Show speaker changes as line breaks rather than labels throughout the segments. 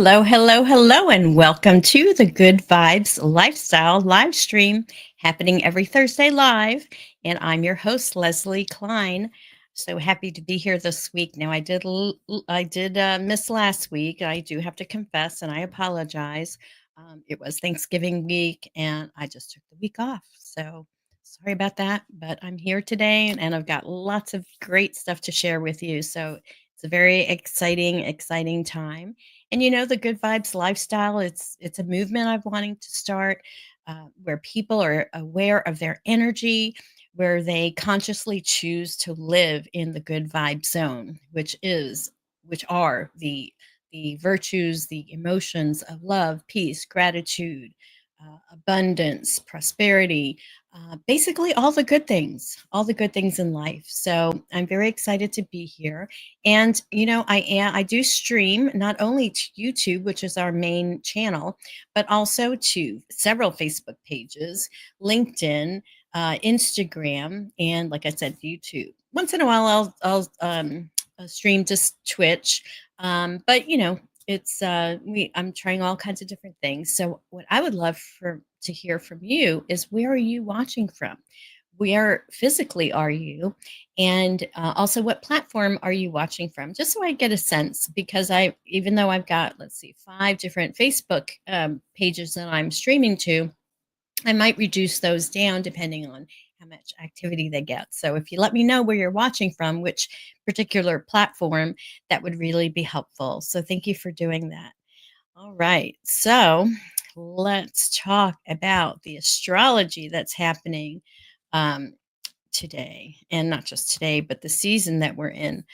Hello, hello, hello, and welcome to the Good Vibes Lifestyle live stream happening every Thursday live. And I'm your host, Leslie Klein. So happy to be here this week. Now, I did miss last week. I do have to confess, and I apologize. It was Thanksgiving week, and I just took the week off. So sorry about that, but I'm here today, and I've got lots of great stuff to share with you. So it's a very exciting time. And the good vibes lifestyle, it's a movement I'm wanting to start, where people are aware of their energy, where they consciously choose to live in the good vibe zone, which are the virtues, the emotions of love, peace, gratitude, abundance, prosperity, basically all the good things in life. So I'm very excited to be here. And I do stream not only to YouTube, which is our main channel, but also to several Facebook pages, LinkedIn, Instagram, and like I said, YouTube. Once in a while, I'll stream just Twitch, but it's I'm trying all kinds of different things. So what I would love for to hear from you is, where are you watching from? Where physically are you? And also, what platform are you watching from? Just so I get a sense, because even though I've got, let's see, 5 different Facebook pages that I'm streaming to, I might reduce those down depending on how much activity they get. So if you let me know where you're watching from, which particular platform, that would really be helpful. So thank you for doing that. All right. So let's talk about the astrology that's happening um, today, and not just today, but the season that we're in.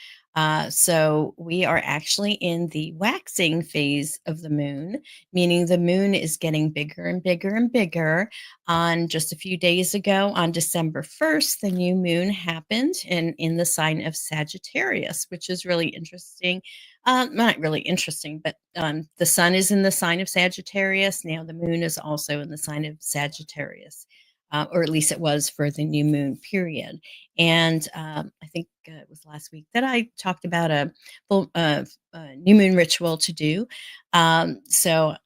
So we are actually in the waxing phase of the moon, meaning the moon is getting bigger and bigger and bigger. On just a few days ago, on December 1st, the new moon happened in the sign of Sagittarius, which is really interesting. Not really interesting, but the sun is in the sign of Sagittarius. Now the moon is also in the sign of Sagittarius, or at least it was for the new moon period. And I think it was last week that I talked about a full new moon ritual to do. So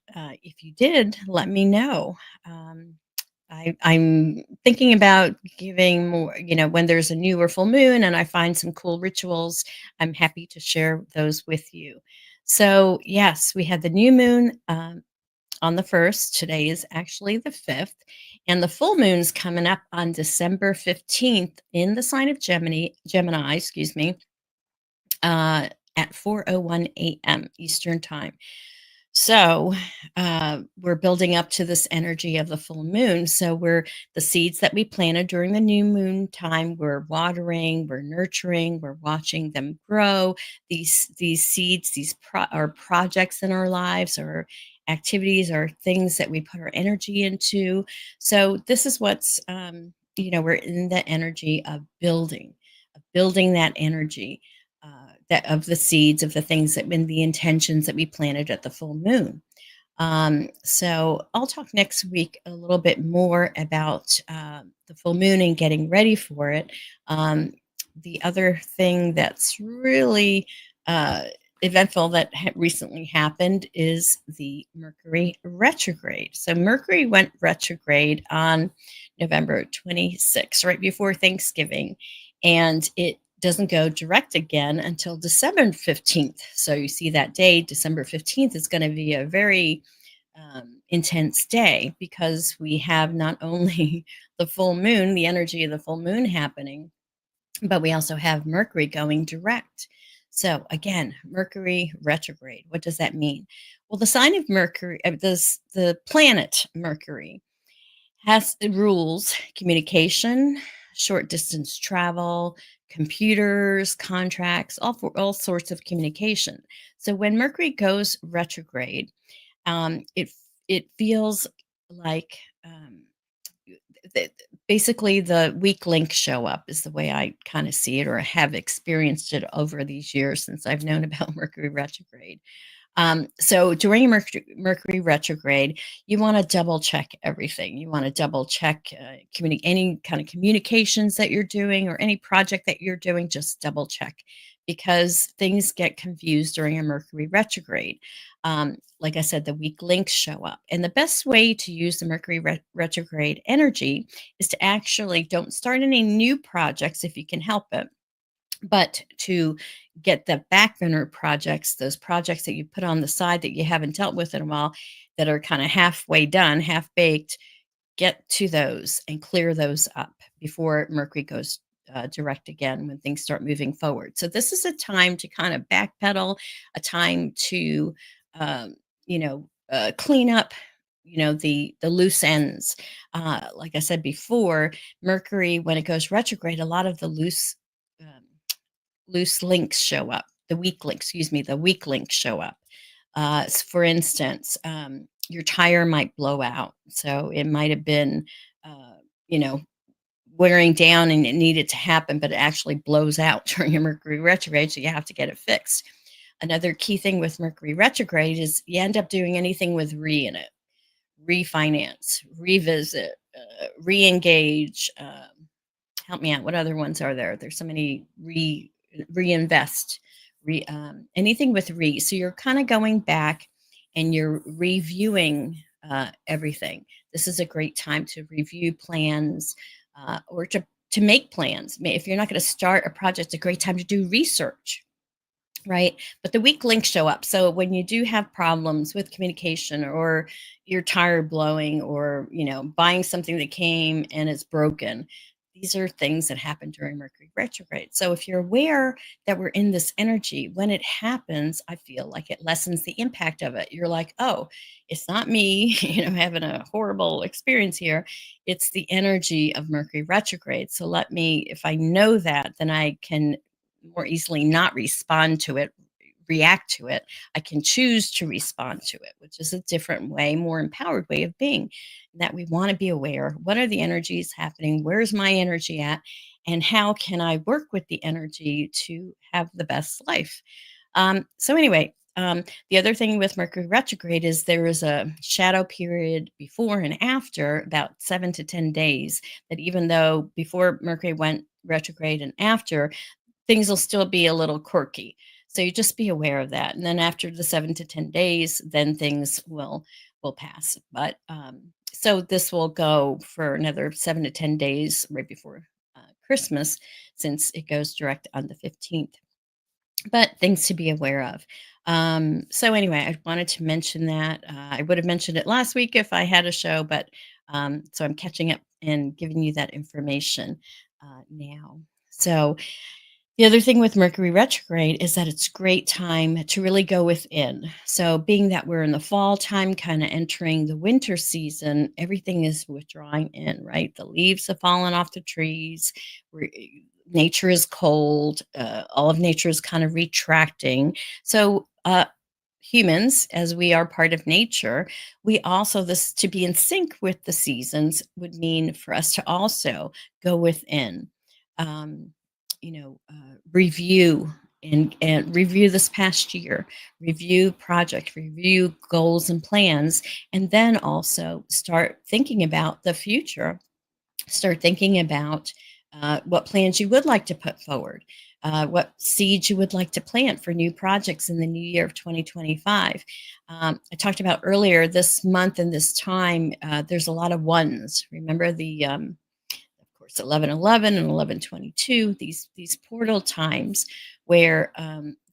if you did, let me know. I'm thinking about giving more, when there's a new or full moon and I find some cool rituals, I'm happy to share those with you. So, yes, we had the new moon on the 1st. Today is actually the 5th. And the full moon's coming up on December 15th in the sign of Gemini, excuse me, at 4:01 a.m. Eastern time. So we're building up to this energy of the full moon. So we're the seeds that we planted during the new moon time. We're watering, we're nurturing, we're watching them grow. These seeds, are projects in our lives, or activities, or things that we put our energy into. So this is we're in the energy of building that energy, that of the seeds of the things that been the intentions that we planted at the full moon. So I'll talk next week a little bit more about the full moon and getting ready for it. Um, the other thing that's really eventful that recently happened is the Mercury retrograde. So Mercury went retrograde on November 26th, right before Thanksgiving, and it doesn't go direct again until December 15th. So you see that day, December 15th, is going to be a very intense day, because we have not only the full moon, the energy of the full moon happening, but we also have Mercury going direct. So again, Mercury retrograde. What does that mean? Well, the sign of Mercury, the planet Mercury, has rules communication, short distance travel, computers, contracts, all sorts of communication. So when Mercury goes retrograde, it feels like, th- basically the weak links show up, is the way I kind of see it, or have experienced it over these years since I've known about Mercury retrograde. So during Mercury retrograde, you want to double check everything. You want to double check any kind of communications that you're doing, or any project that you're doing. Just double check, because things get confused during a Mercury retrograde. Like I said, the weak links show up. And the best way to use the Mercury retrograde energy is to actually don't start any new projects if you can help it, but to get the back burner projects, those projects that you put on the side that you haven't dealt with in a while, that are kind of halfway done, half baked, get to those and clear those up before Mercury goes direct again when things start moving forward. So this is a time to kind of backpedal, a time to clean up, the loose ends. Like I said before, Mercury, when it goes retrograde, a lot of the um, loose links show up. The weak links, excuse me, the weak links show up. For instance, your tire might blow out. So it might have been, uh, you know, wearing down and it needed to happen, but it actually blows out during a Mercury retrograde. So you have to get it fixed. Another key thing with Mercury retrograde is you end up doing anything with re in it: refinance, revisit, re-engage. Help me out. What other ones are there? There's so many. Reinvest, anything with re. So you're kind of going back and you're reviewing everything. This is a great time to review plans, or to make plans. If you're not going to start a project, it's a great time to do research. Right. But the weak links show up. So when you do have problems with communication, or you're tired blowing, or, buying something that came and it's broken, these are things that happen during Mercury retrograde. So if you're aware that we're in this energy, when it happens, I feel like it lessens the impact of it. You're like, oh, it's not me, having a horrible experience here. It's the energy of Mercury retrograde. So let me, if I know that, then I can more easily not respond to it, react to it. I can choose to respond to it, which is a different way, more empowered way of being. That we want to be aware: what are the energies happening? Where's my energy at? And how can I work with the energy to have the best life? The other thing with Mercury retrograde is there is a shadow period before and after, about 7 to 10 days, that even though before Mercury went retrograde and after, things will still be a little quirky. So you just be aware of that. And then after the 7 to 10 days, then things will pass. But so this will go for another 7 to 10 days right before Christmas, since it goes direct on the 15th. But things to be aware of. So anyway, I wanted to mention that. I would have mentioned it last week if I had a show, but so I'm catching up and giving you that information now. So the other thing with Mercury retrograde is that it's a great time to really go within. So, being that we're in the fall time, kind of entering the winter season, everything is withdrawing in, right? The leaves have fallen off the trees. Nature is cold. All of nature is kind of retracting. So, humans, as we are part of nature, we also, this to be in sync with the seasons would mean for us to also go within, um, review and review this past year, review project, review goals and plans, and then also start thinking about the future. Start thinking about what plans you would like to put forward, what seeds you would like to plant for new projects in the new year of 2025. I talked about earlier this month and this time, there's a lot of ones. Remember of course, 1111 and 1122, these portal times where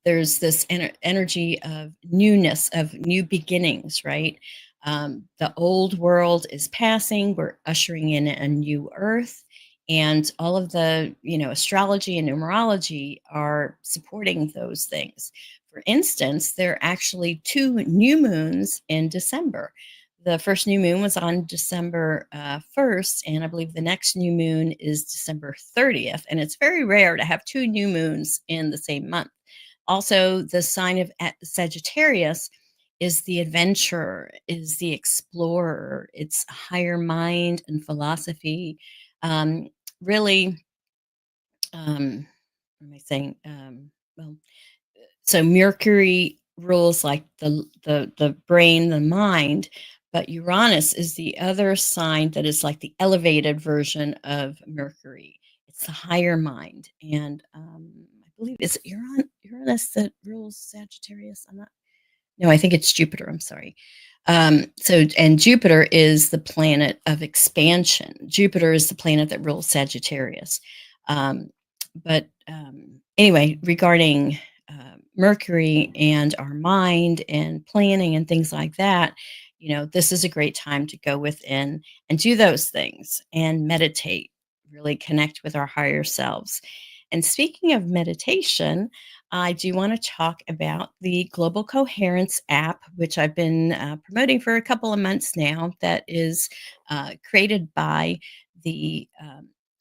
there's this energy of newness, of new beginnings, right? The old world is passing. We're ushering in a new earth. And all of the, astrology and numerology are supporting those things. For instance, there are actually two new moons in December. The first new moon was on December 1st, and I believe the next new moon is December 30th. And it's very rare to have two new moons in the same month. Also, the sign of Sagittarius is the adventurer, is the explorer. It's higher mind and philosophy. Really, what am I saying? Well, so Mercury rules like the brain, the mind, but Uranus is the other sign that is like the elevated version of Mercury. It's the higher mind, and I believe, is it Uranus that rules Sagittarius? I'm not. No, I think it's Jupiter. I'm sorry. And Jupiter is the planet of expansion. Jupiter is the planet that rules Sagittarius. Um, but anyway, regarding Mercury and our mind and planning and things like that, this is a great time to go within and do those things and meditate, really connect with our higher selves. And speaking of meditation, I do want to talk about the Global Coherence app, which I've been promoting for a couple of months now, that is created by the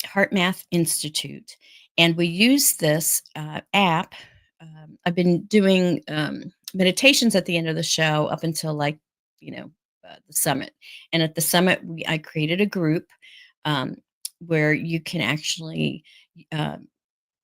Heart Math Institute. And we use this app. I've been doing meditations at the end of the show up until the summit. And at the summit, I created a group um, where you can actually uh,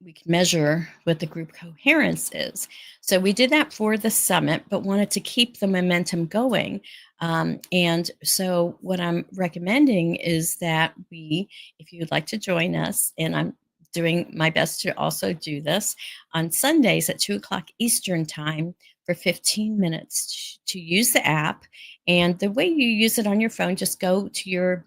we can measure what the group coherence is. So we did that for the summit, but wanted to keep the momentum going. And so what I'm recommending is that if you'd like to join us, and I'm doing my best to also do this on Sundays at 2 o'clock Eastern time for 15 minutes to use the app. And the way you use it on your phone, just go to your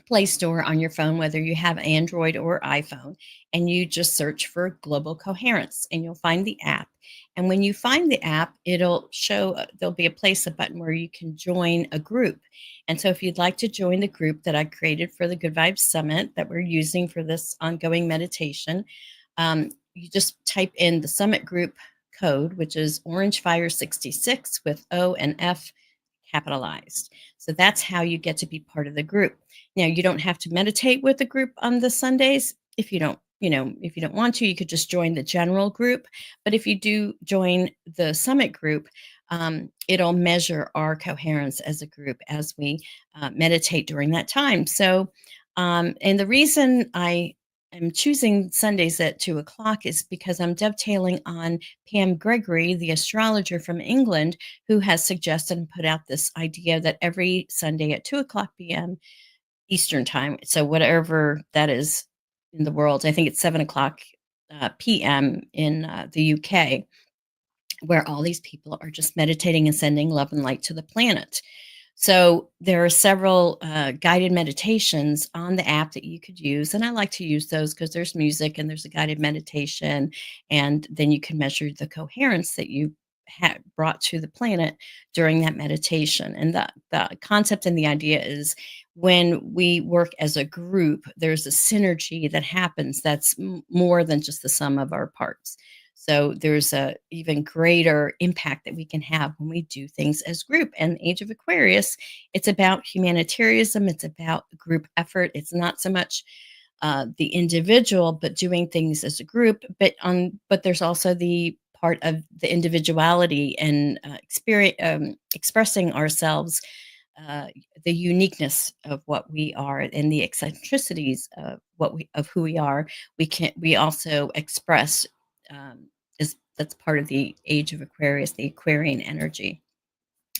Play Store on your phone, whether you have Android or iPhone, and you just search for Global Coherence and you'll find the app. And when you find the app, it'll show, there'll be a button where you can join a group. And so if you'd like to join the group that I created for the Good Vibes Summit that we're using for this ongoing meditation, you just type in the summit group code, which is Orange Fire 66 with O and F capitalized. So that's how you get to be part of the group. Now, you don't have to meditate with the group on the Sundays. If you don't want to, you could just join the general group. But if you do join the summit group, it'll measure our coherence as a group as we meditate during that time. So, and the reason I am choosing Sundays at 2 o'clock is because I'm dovetailing on Pam Gregory, the astrologer from England, who has suggested and put out this idea that every Sunday at 2 o'clock p.m. Eastern time, so whatever that is in the world, I think it's 7 o'clock p.m. in the UK, where all these people are just meditating and sending love and light to the planet. So there are several guided meditations on the app that you could use, and I like to use those because there's music and there's a guided meditation, and then you can measure the coherence that you had brought to the planet during that meditation. And the concept and the idea is when we work as a group, there's a synergy that happens that's more than just the sum of our parts. So there's a even greater impact that we can have when we do things as group. And Age of Aquarius, it's about humanitarianism. It's about group effort. It's not so much the individual, but doing things as a group. But there's also the part of the individuality and expressing ourselves, uh, the uniqueness of what we are and the eccentricities of who we are. We also express, is that's part of the Age of Aquarius, the Aquarian energy.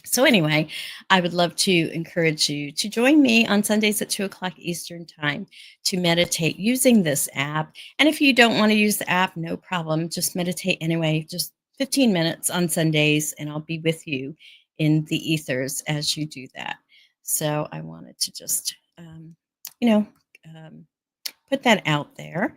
So anyway, I would love to encourage you to join me on Sundays at 2 o'clock Eastern time to meditate using this app. And if you don't want to use the app, no problem. Just meditate anyway, just 15 minutes on Sundays, and I'll be with you in the ethers as you do that. So I wanted to just, you know, um, put that out there.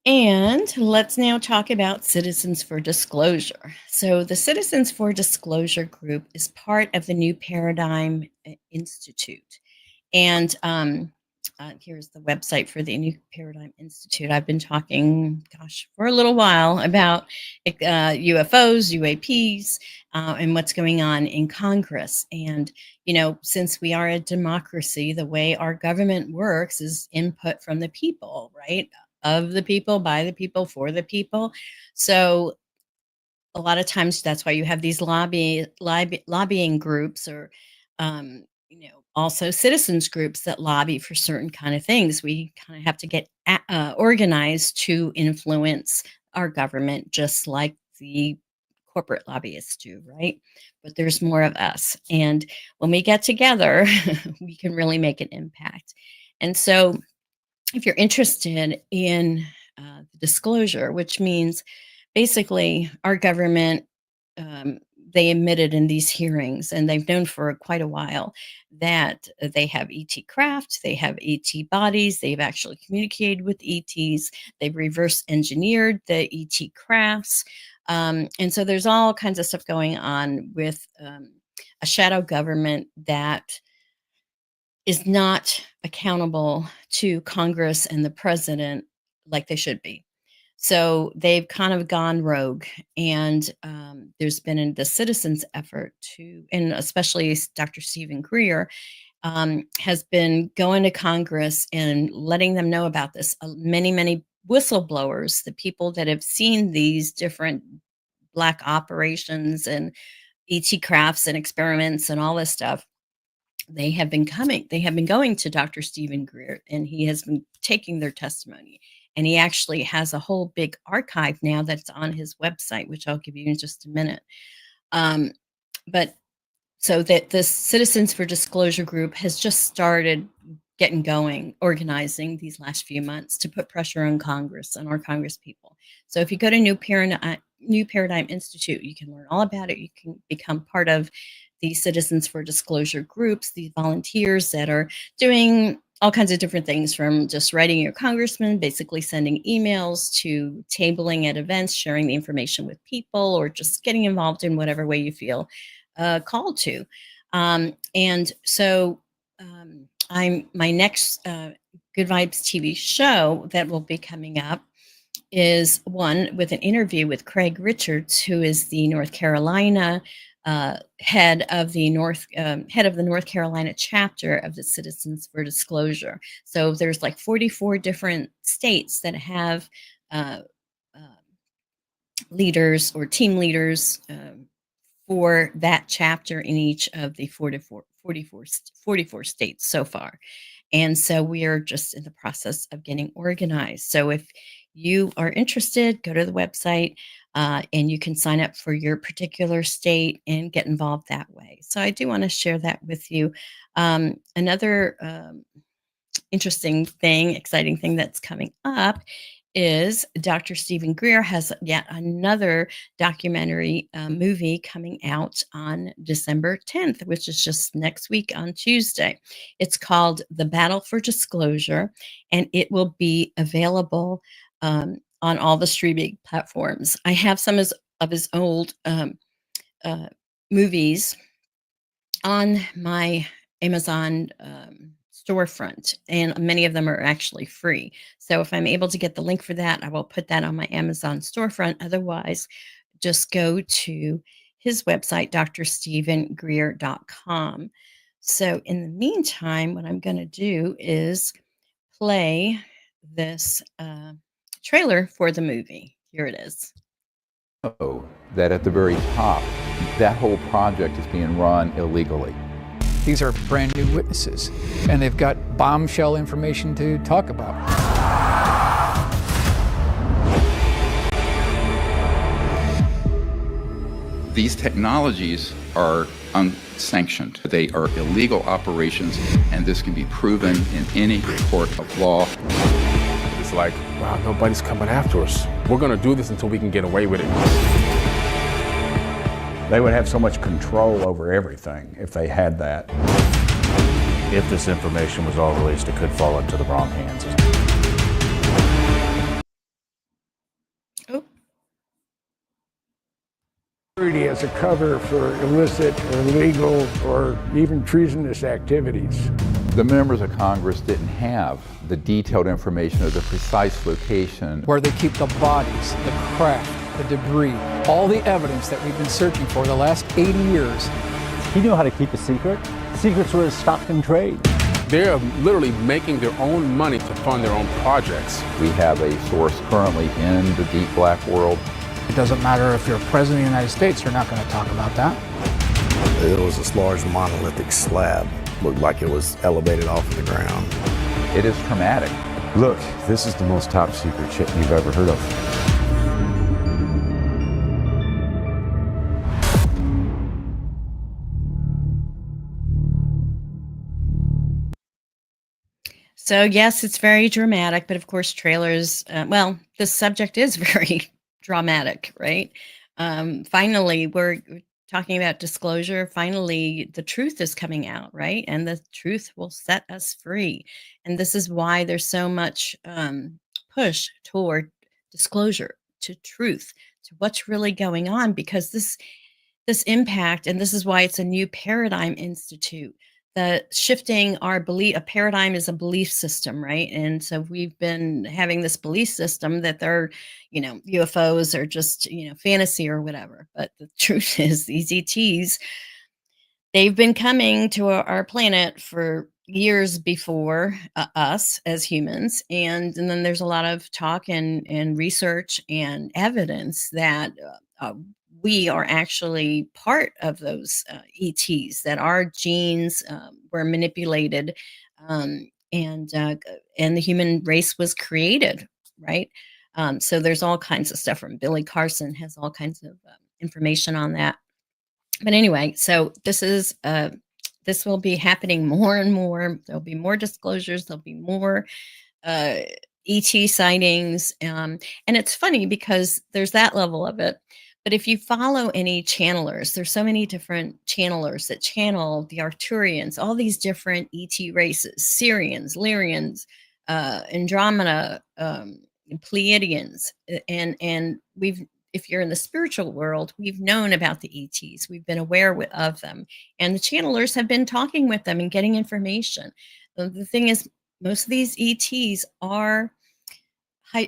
And let's now talk about Citizens for Disclosure. So, the Citizens for Disclosure group is part of the New Paradigm Institute. And here's the website for the New Paradigm Institute. I've been talking, gosh, for a little while about UFOs, UAPs, and what's going on in Congress. And, since we are a democracy, the way our government works is input from the people, right? Of the people, by the people, for the people. So a lot of times that's why you have these lobbying groups, or also citizens groups that lobby for certain kind of things. We kind of have to get organized to influence our government, just like the corporate lobbyists do, right? But there's more of us, and when we get together we can really make an impact. And so if you're interested in the disclosure, which means basically our government, um, they admitted in these hearings, and they've known for quite a while, that they have ET craft, they have ET bodies, they've actually communicated with ETs, they've reverse engineered the ET crafts. And so there's all kinds of stuff going on with a shadow government that is not accountable to Congress and the president like they should be. So they've kind of gone rogue, and there's been the citizens' effort to, and especially Dr. Stephen Greer has been going to Congress and letting them know about this. Many whistleblowers, the people that have seen these different black operations and ET crafts and experiments and all this stuff, they have been going to Dr. Stephen Greer, and he has been taking their testimony. And he actually has a whole big archive now that's on his website, which I'll give you in just a minute. But so that this Citizens for Disclosure group has just started getting going, organizing these last few months to put pressure on Congress and our Congress people. So if you go to New Paradigm Institute, you can learn all about it. You can become part of the Citizens for Disclosure groups, these volunteers that are doing all kinds of different things, from just writing your congressman, basically sending emails, to tabling at events, sharing the information with people, or just getting involved in whatever way you feel called to. And so my next Good Vibes TV show that will be coming up is one with an interview with Craig Richards, who is the North Carolina head of the North Carolina chapter of the Citizens for Disclosure. So there's like 44 different states that have leaders or team leaders for that chapter in each of the 44 states so far. And so we are just in the process of getting organized. So if you are interested, go to the website and you can sign up for your particular state and get involved that way. So I do want to share that with you. Another interesting thing, exciting thing that's coming up is Dr. Stephen Greer has yet another documentary movie coming out on December 10th, which is just next week on Tuesday. It's called The Battle for Disclosure, and it will be available on all the streaming platforms. I have some of his old movies on my Amazon storefront, and many of them are actually free. So if I'm able to get the link for that, I will put that on my Amazon storefront. Otherwise, just go to his website, drstephengreer.com. So in the meantime, what I'm going to do is play this trailer for the movie. Here it is.
That at the very top, that whole project is being run illegally.
These are brand new witnesses, and they've got bombshell information to talk about.
These technologies are unsanctioned. They are illegal operations, and this can be proven in any court of law.
It's like, wow, nobody's coming after us. We're going to do this until we can get away with it.
They would have so much control over everything if they had that.
If this information was all released, it could fall into the wrong hands.
Oh.
As a cover for illicit or illegal or even treasonous activities.
The members of Congress didn't have the detailed information of the precise location.
Where they keep the bodies, the craft, the debris, all the evidence that we've been searching for the last 80 years.
He knew how to keep a secret. Secrets were his stock and trade.
They're literally making their own money to fund their own projects.
We have a source currently in the deep black world.
It doesn't matter if you're president of the United States, you're not going to talk about that.
It was this large monolithic slab. Looked like it was elevated off of the ground.
It is traumatic.
Look, this is the most top secret shit you've ever heard of.
So yes, it's very dramatic, but of course trailers, well, the subject is very dramatic, right? Finally, we're talking about disclosure, finally the truth is coming out, right? And the truth will set us free. And this is why there's so much push toward disclosure, to truth, to what's really going on, because this impact, and this is why it's a new paradigm institute. The shifting our belief, a paradigm is a belief system, right? And so we've been having this belief system that they're, UFOs are just, fantasy or whatever. But the truth is, these ETs, they've been coming to our planet for years before us as humans. And then there's a lot of talk and research and evidence that we are actually part of those ETs, that our genes were manipulated, and the human race was created, right? So there's all kinds of stuff from Billy Carson has all kinds of information on that. But anyway, so this will be happening more and more. There'll be more disclosures. There'll be more ET sightings. And it's funny because there's that level of it. But if you follow any channelers, there's so many different channelers that channel the Arcturians, all these different ET races, Syrians, Lyrians, Andromeda, Pleiadians, and if you're in the spiritual world, we've known about the ETs. We've been aware of them, and the channelers have been talking with them and getting information. The thing is, most of these ETs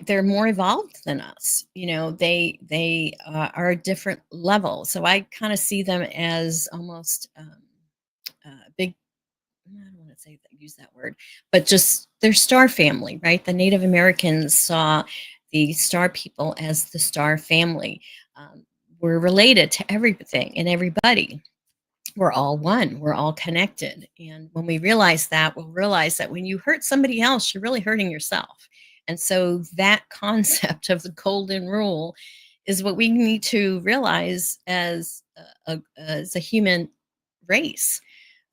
they're more evolved than us. They are a different level. So I kind of see them as almost big. I don't want to use that word, but just their star family, right? The Native Americans saw the star people as the star family. We're related to everything and everybody. We're all one. We're all connected. And when we realize that, we'll realize that when you hurt somebody else, you're really hurting yourself. And so that concept of the golden rule is what we need to realize as a human race.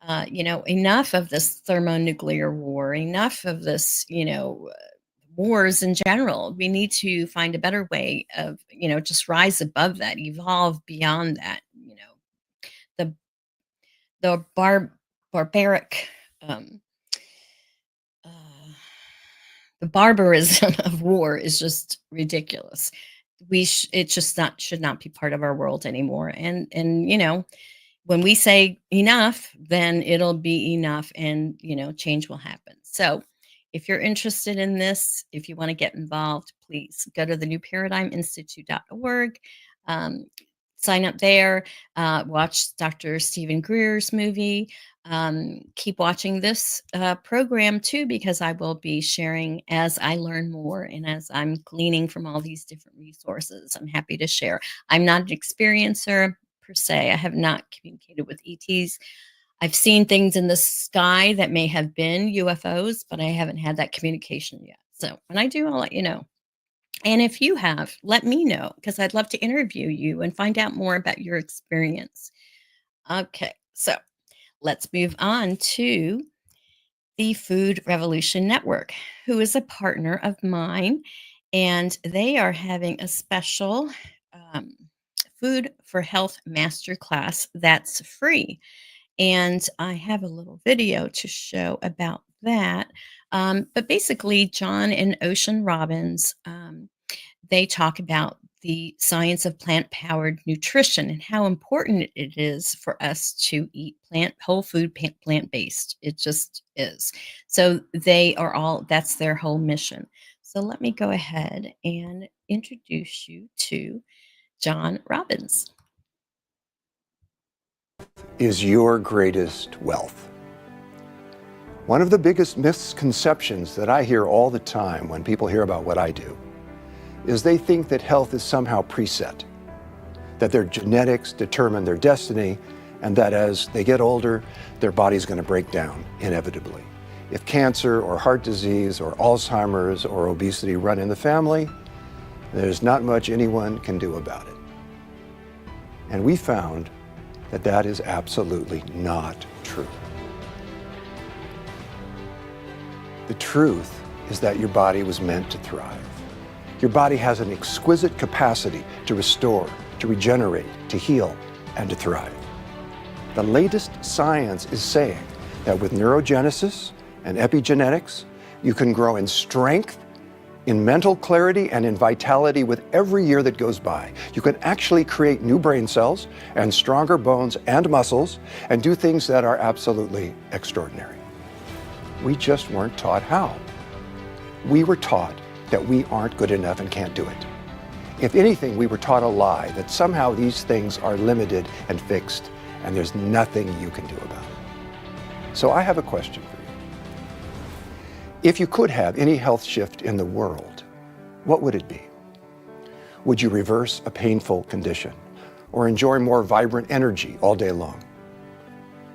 Enough of this thermonuclear war, enough of this, wars in general. We need to find a better way of, just rise above that, evolve beyond that, the barbaric, the barbarism of war is just ridiculous. It just should not be part of our world anymore. And when we say enough, then it'll be enough, and change will happen. So if you're interested in this, if you want to get involved, please go to the newparadigminstitute.org. Sign up there, watch Dr. Stephen Greer's movie. Keep watching this program too, because I will be sharing as I learn more and as I'm gleaning from all these different resources. I'm happy to share. I'm not an experiencer per se. I have not communicated with ETs. I've seen things in the sky that may have been UFOs, but I haven't had that communication yet. So when I do, I'll let you know. And if you have, let me know, because I'd love to interview you and find out more about your experience. Okay, so let's move on to the Food Revolution Network, who is a partner of mine, and they are having a special Food for Health Masterclass that's free. And I have a little video to show about that. But basically, John and Ocean Robbins, they talk about the science of plant-powered nutrition and how important it is for us to eat whole food, plant-based. It just is. So that's their whole mission. So let me go ahead and introduce you to John Robbins.
Is your greatest wealth. One of the biggest misconceptions that I hear all the time when people hear about what I do is they think that health is somehow preset, that their genetics determine their destiny, and that as they get older, their body's going to break down inevitably. If cancer or heart disease or Alzheimer's or obesity run in the family, there's not much anyone can do about it. And we found that that is absolutely not true. The truth is that your body was meant to thrive. Your body has an exquisite capacity to restore, to regenerate, to heal. and to thrive. The latest science is saying that with neurogenesis and epigenetics, you can grow in strength, in mental clarity, and in vitality with every year that goes by. You can actually create new brain cells and stronger bones and muscles and do things that are absolutely extraordinary. We just weren't taught how. We were taught that we aren't good enough and can't do it. If anything, we were taught a lie that somehow these things are limited and fixed and there's nothing you can do about it. So I have a question for you. If you could have any health shift in the world, what would it be? Would you reverse a painful condition or enjoy more vibrant energy all day long?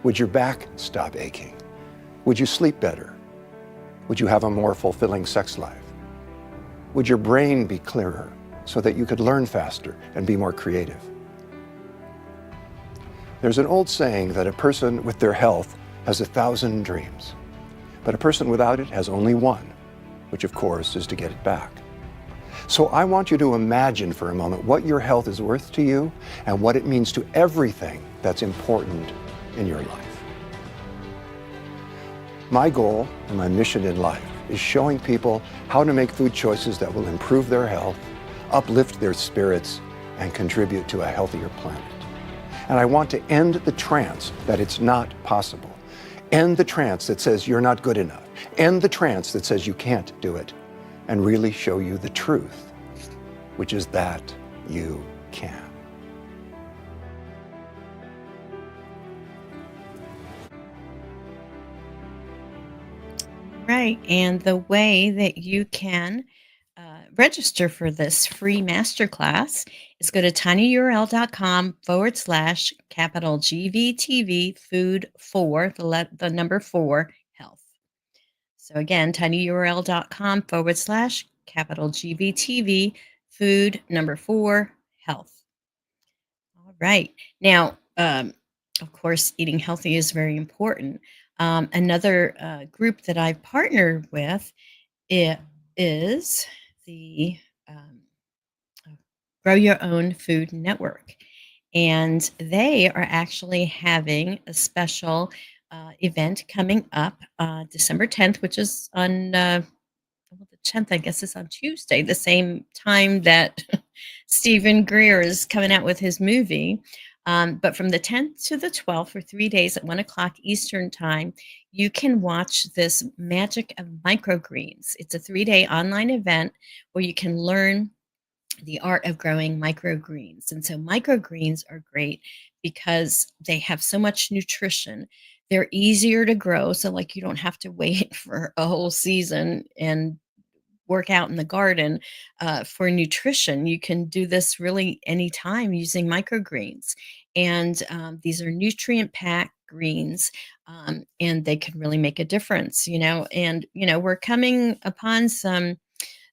Would your back stop aching? Would you sleep better? Would you have a more fulfilling sex life? Would your brain be clearer so that you could learn faster and be more creative? There's an old saying that a person with their health has 1,000 dreams, but a person without it has only one, which of course is to get it back. So I want you to imagine for a moment what your health is worth to you and what it means to everything that's important in your life. My goal and my mission in life is showing people how to make food choices that will improve their health, uplift their spirits, and contribute to a healthier planet. And I want to end the trance that it's not possible. End the trance that says you're not good enough. End the trance that says you can't do it. And really show you the truth, which is that you can.
Right. And the way that you can register for this free masterclass is go to tinyurl.com/capital GVTV food 4, the number 4 health. So again, tinyurl.com/capital GVTV food number 4 health. All right. Now, of course, eating healthy is very important. Another group that I've partnered with it is the Grow Your Own Food Network. And they are actually having a special event coming up December 10th, which is on well, the 10th, I guess, is on Tuesday, the same time that Stephen Greer is coming out with his movie. But from the 10th to the 12th, for 3 days at 1 o'clock Eastern Time, you can watch this Magic of Microgreens. It's a 3-day online event where you can learn the art of growing microgreens. And so microgreens are great because they have so much nutrition. They're easier to grow. So, like, you don't have to wait for a whole season and work out in the garden for nutrition. You can do this really anytime using microgreens. And these are nutrient packed greens, and they can really make a difference, you know. And, you know, we're coming upon some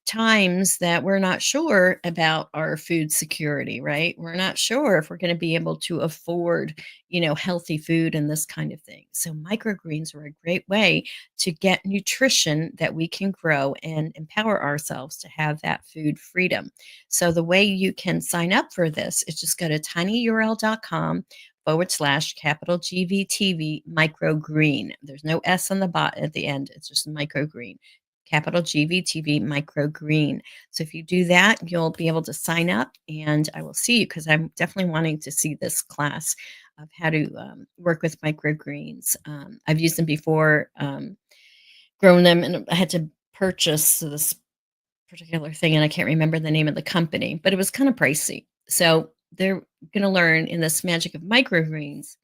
times that we're not sure about our food security, right? We're not sure if we're going to be able to afford, you know, healthy food and this kind of thing. So microgreens are a great way to get nutrition that we can grow and empower ourselves to have that food freedom. So the way you can sign up for this is just go to tinyurl.com/capital GVTV microgreen. There's no S on the bot at the end. It's just microgreen. Capital GVTV microgreen. So if you do that, you'll be able to sign up and I will see you because I'm definitely wanting to see this class of how to work with microgreens. I've used them before, grown them, and I had to purchase this particular thing, and I can't remember the name of the company, but it was kind of pricey. So they're going to learn in this Magic of Microgreens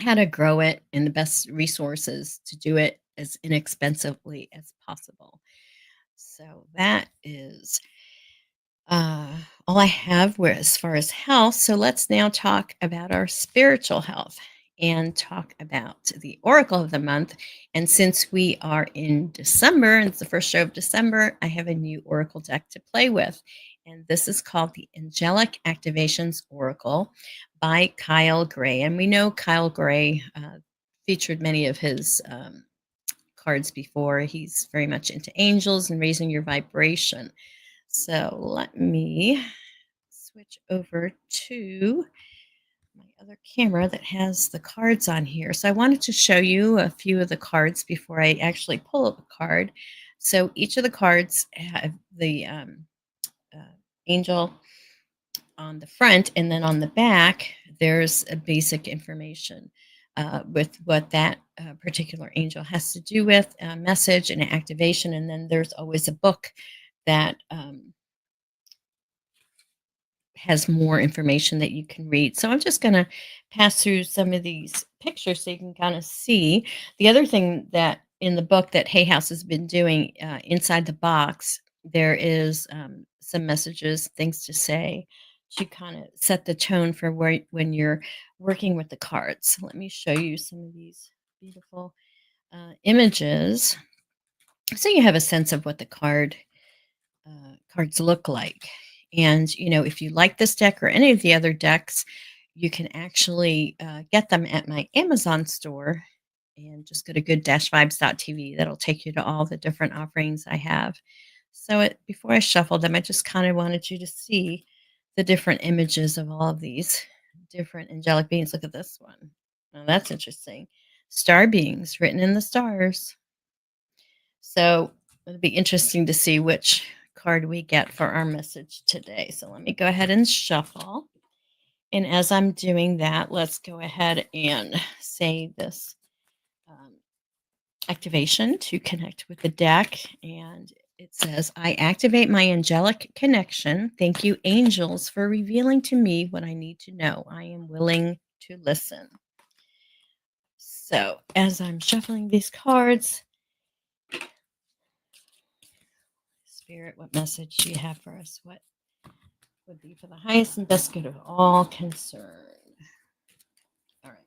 how to grow it and the best resources to do it as inexpensively as possible. So that is all I have as far as health. So let's now talk about our spiritual health and talk about the Oracle of the month. And since we are in December, and it's the first show of December, I have a new Oracle deck to play with. And this is called the Angelic Activations Oracle by Kyle Gray. And we know Kyle Gray featured many of his cards before. He's very much into angels and raising your vibration. So let me switch over to my other camera that has the cards on here. So I wanted to show you a few of the cards before I actually pull up a card. So each of the cards have the uh, angel on the front, and then on the back, there's a basic information with what that particular angel has to do with, a message and activation. And then there's always a book that has more information that you can read. So I'm just going to pass through some of these pictures so you can kind of see. The other thing that in the book that Hay House has been doing, inside the box, there is some messages, things to say to kind of set the tone for where when you're working with the cards. Let me show you some of these beautiful images so you have a sense of what the cards look like. And, if you like this deck or any of the other decks, you can actually get them at my Amazon store and just go to good-vibes.tv. That'll take you to all the different offerings I have. So before I shuffle them, I just kind of wanted you to see the different images of all of these different angelic beings. Look at this one. Now that's interesting. Star beings written in the stars. So it'll be interesting to see which card we get for our message today. So let me go ahead and shuffle. And as I'm doing that, let's go ahead and say this activation to connect with the deck. And it says, I activate my angelic connection. Thank you, angels, for revealing to me what I need to know. I am willing to listen. So as I'm shuffling these cards, Spirit, what message do you have for us? What would be for the highest and best good of all concerned? All right.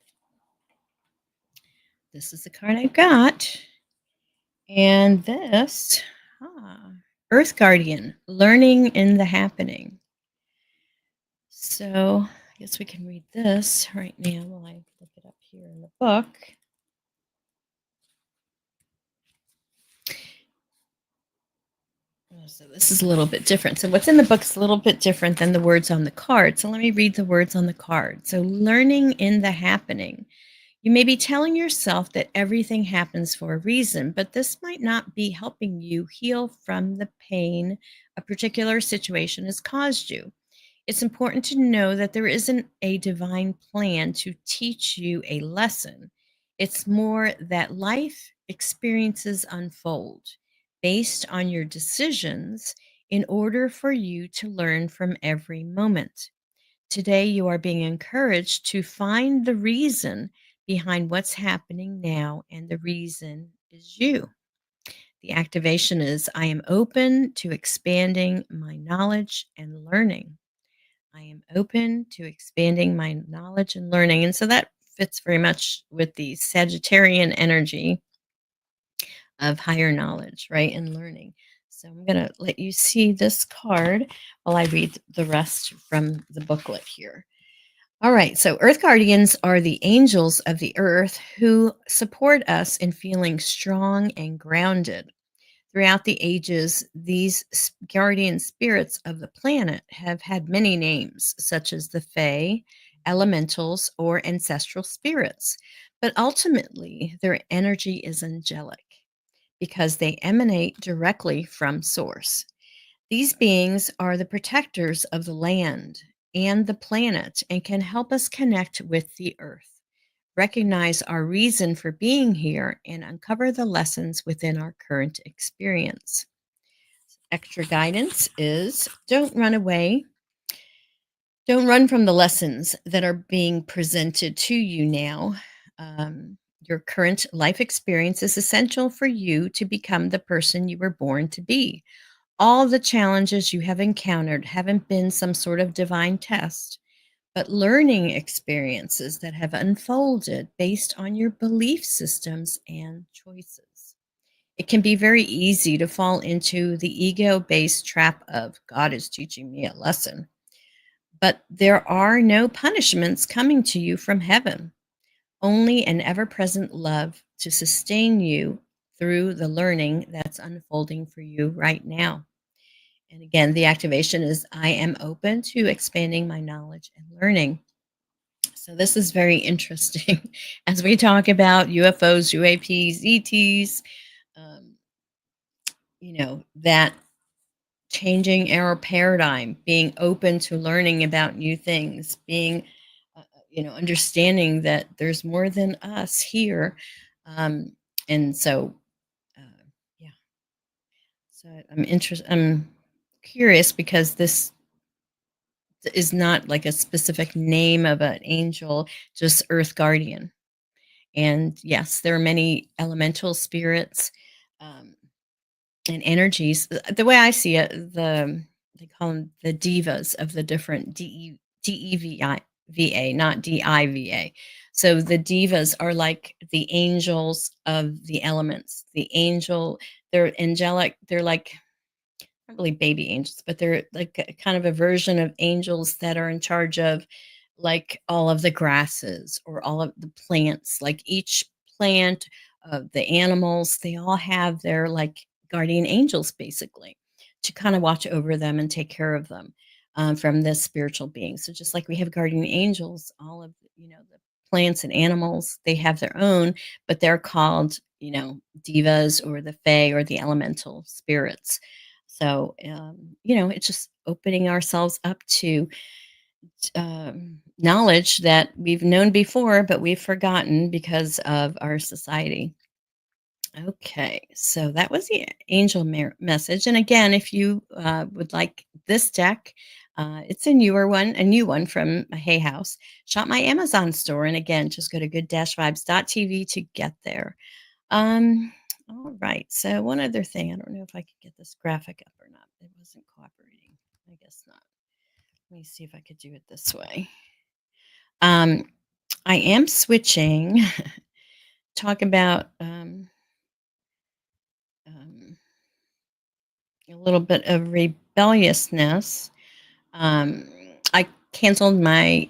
This is the card I got. And this, Earth Guardian, learning in the happening. So I guess we can read this right now while I look it up here in the book. So this is a little bit different. So what's in the book is a little bit different than the words on the card. So let me read the words on the card. So learning in the happening. You may be telling yourself that everything happens for a reason, but this might not be helping you heal from the pain a particular situation has caused you. It's important to know that there isn't a divine plan to teach you a lesson. It's more that life experiences unfold based on your decisions in order for you to learn from every moment. Today, you are being encouraged to find the reason behind what's happening now, and the reason is you. The activation is I am open to expanding my knowledge and learning. I am open to expanding my knowledge and learning. And so that fits very much with the Sagittarian energy of higher knowledge, right? And learning. So I'm going to let you see this card while I read the rest from the booklet here. All right. So Earth Guardians are the angels of the earth who support us in feeling strong and grounded. Throughout the ages, these guardian spirits of the planet have had many names, such as the Fae, elementals, or ancestral spirits. But ultimately, their energy is angelic because they emanate directly from Source. These beings are the protectors of the land and the planet and can help us connect with the earth, recognize our reason for being here, and uncover the lessons within our current experience. Extra guidance is don't run away. Don't run from the lessons that are being presented to you now. Your current life experience is essential for you to become the person you were born to be. All the challenges you have encountered haven't been some sort of divine test, but learning experiences that have unfolded based on your belief systems and choices. It can be very easy to fall into the ego-based trap of God is teaching me a lesson. But there are no punishments coming to you from heaven, only an ever-present love to sustain you through the learning that's unfolding for you right now. And again, the activation is I am open to expanding my knowledge and learning. So this is very interesting as we talk about UFOs, UAPs, ETs, um, that changing our paradigm, being open to learning about new things, being, understanding that there's more than us here. Um, and so, uh, yeah, so I'm interested. I'm curious because this is not like a specific name of an angel, just Earth Guardian. And yes, there are many elemental spirits um, and energies. The way I see it, they call them the divas of the different DEVA, not DIVA. So the divas are like the angels of the elements. The angel, they're angelic. They're like not really baby angels, but they're like a kind of a version of angels that are in charge of like all of the grasses or all of the plants. Like each plant, the animals, they all have their like guardian angels basically to kind of watch over them and take care of them from this spiritual being. So just like we have guardian angels, all of the plants and animals, they have their own, but they're called divas or the fae or the elemental spirits. So, it's just opening ourselves up to knowledge that we've known before, but we've forgotten because of our society. Okay, so that was the angel message. And again, if you would like this deck, it's a new one from Hay House. Shop my Amazon store. And again, just go to good-vibes.tv to get there. All right. So one other thing, I don't know if I could get this graphic up or not. It wasn't cooperating. I guess not. Let me see if I could do it this way. I am switching. Talk about a little bit of rebelliousness. Um, I canceled my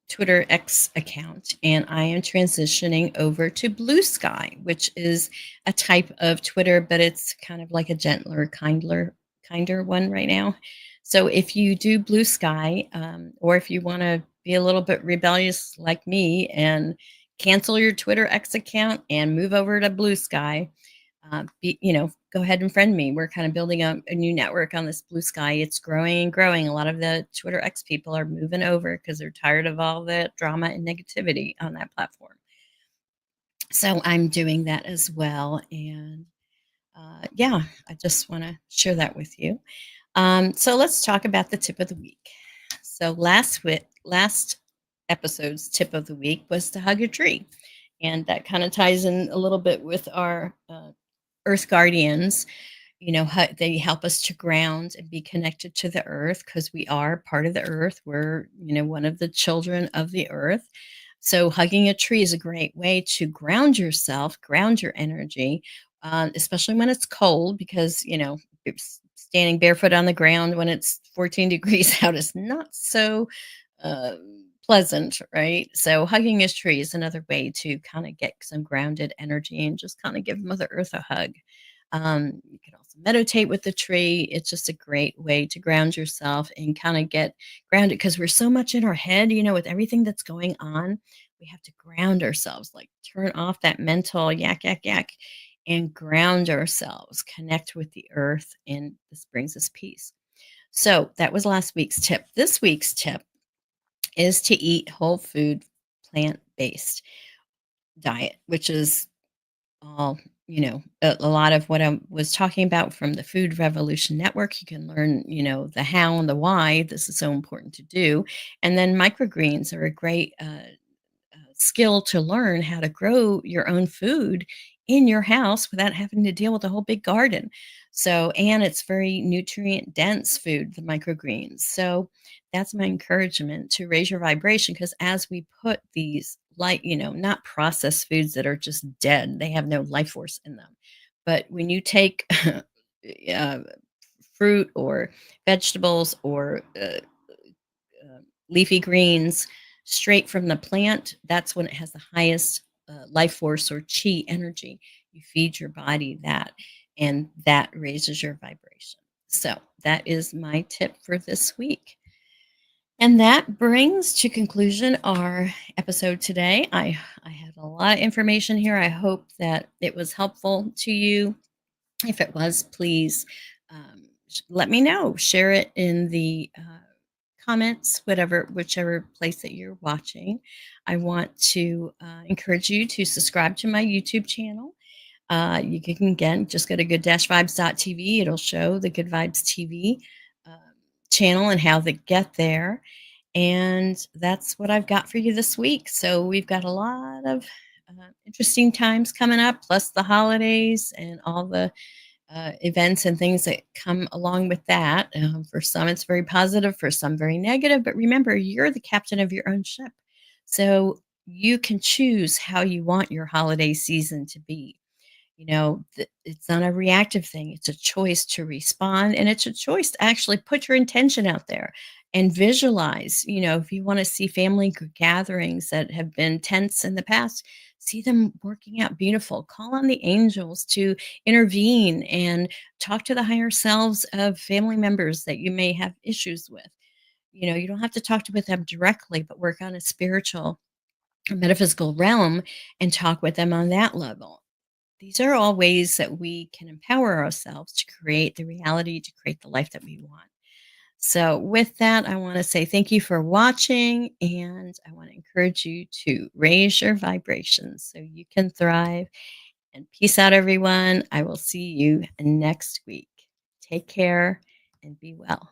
Twitter X account and I am transitioning over to Bluesky, which is a type of Twitter, but it's kind of like a gentler, kinder one right now. So if you do Bluesky, or if you want to be a little bit rebellious like me and cancel your Twitter X account and move over to Bluesky, go ahead and friend me. We're kind of building a new network on this Bluesky. It's growing and growing. A lot of the Twitter X people are moving over because they're tired of all the drama and negativity on that platform. So I'm doing that as well. And yeah, I just want to share that with you. So let's talk about the tip of the week. So last episode's tip of the week was to hug a tree. And that kind of ties in a little bit with our Earth Guardians. They help us to ground and be connected to the earth because we are part of the earth. We're, one of the children of the earth. So hugging a tree is a great way to ground yourself, ground your energy, especially when it's cold because, standing barefoot on the ground when it's 14 degrees out is not so uh, pleasant, right? So hugging a tree is another way to kind of get some grounded energy and just kind of give Mother Earth a hug. You can also meditate with the tree. It's just a great way to ground yourself and kind of get grounded because we're so much in our head, with everything that's going on. We have to ground ourselves, like turn off that mental yak, yak, yak, and ground ourselves, connect with the earth. And this brings us peace. So that was last week's tip. This week's tip is to eat whole food, plant-based diet, which is all, a lot of what I was talking about from the Food Revolution Network. You can learn, the how and the why this is so important to do. And then microgreens are a great skill to learn how to grow your own food in your house without having to deal with a whole big garden. So, and it's very nutrient dense food, the microgreens. So that's my encouragement to raise your vibration because as we put these not processed foods that are just dead, they have no life force in them. But when you take uh, fruit or vegetables or leafy greens straight from the plant, that's when it has the highest life force or chi energy. You feed your body that, and that raises your vibration. So that is my tip for this week. And that brings to conclusion our episode today. I had a lot of information here. I hope that it was helpful to you. If it was, please let me know. Share it in the comments, whichever place that you're watching. I want to encourage you to subscribe to my YouTube channel. You can, again, just go to good-vibes.tv. It'll show the Good Vibes TV um, channel and how to get there. And that's what I've got for you this week. So we've got a lot of interesting times coming up, plus the holidays and all the events and things that come along with that. For some, it's very positive, for some, very negative. But remember, you're the captain of your own ship. So you can choose how you want your holiday season to be. It's not a reactive thing. It's a choice to respond, and it's a choice to actually put your intention out there and visualize. If you want to see family gatherings that have been tense in the past, see them working out beautiful. Call on the angels to intervene and talk to the higher selves of family members that you may have issues with. You don't have to talk with them directly, but work on a spiritual, a metaphysical realm and talk with them on that level. These are all ways that we can empower ourselves to create the reality, to create the life that we want. So, with that, I want to say thank you for watching, and I want to encourage you to raise your vibrations so you can thrive. And peace out, everyone. I will see you next week. Take care and be well.